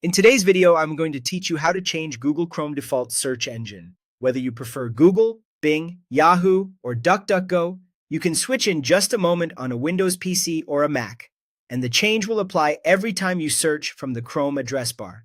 In today's video, I'm going to teach you how to change Google Chrome default search engine. Whether you prefer Google, Bing, Yahoo, or DuckDuckGo, you can switch in just a moment on a Windows PC or a Mac, and the change will apply every time you search from the Chrome address bar.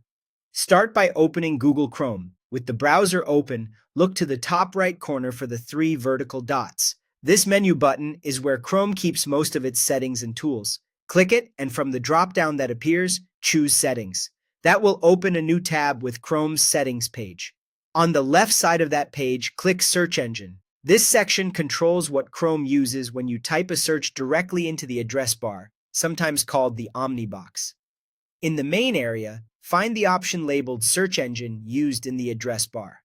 Start by opening Google Chrome. With the browser open, look to the top right corner for the three vertical dots. This menu button is where Chrome keeps most of its settings and tools. Click it, and from the drop-down that appears, choose Settings. That will open a new tab with Chrome's Settings page. On the left side of that page, click Search Engine. This section controls what Chrome uses when you type a search directly into the address bar, sometimes called the Omnibox. In the main area, find the option labeled Search Engine used in the address bar.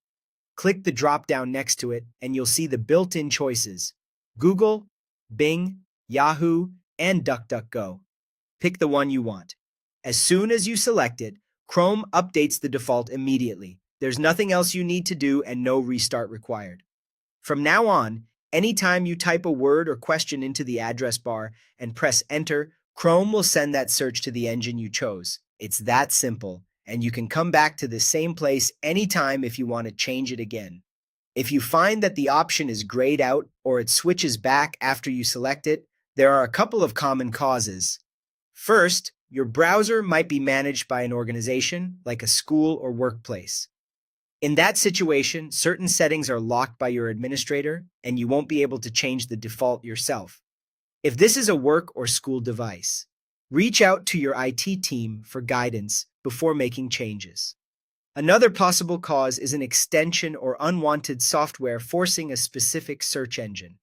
Click the drop-down next to it, and you'll see the built-in choices: Google, Bing, Yahoo, and DuckDuckGo. Pick the one you want. As soon as you select it, Chrome updates the default immediately. There's nothing else you need to do and no restart required. From now on, anytime you type a word or question into the address bar and press Enter, Chrome will send that search to the engine you chose. It's that simple, and you can come back to the same place anytime if you want to change it again. If you find that the option is grayed out or it switches back after you select it, there are a couple of common causes. First, your browser might be managed by an organization, like a school or workplace. In that situation, certain settings are locked by your administrator, and you won't be able to change the default yourself. If this is a work or school device, reach out to your IT team for guidance before making changes. Another possible cause is an extension or unwanted software forcing a specific search engine.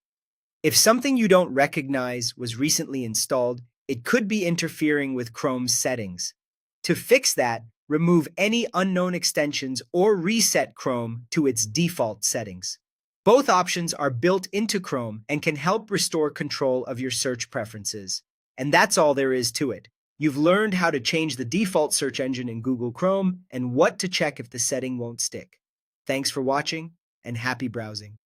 If something you don't recognize was recently installed, it could be interfering with Chrome's settings. To fix that, remove any unknown extensions or reset Chrome to its default settings. Both options are built into Chrome and can help restore control of your search preferences. And that's all there is to it. You've learned how to change the default search engine in Google Chrome and what to check if the setting won't stick. Thanks for watching, and happy browsing.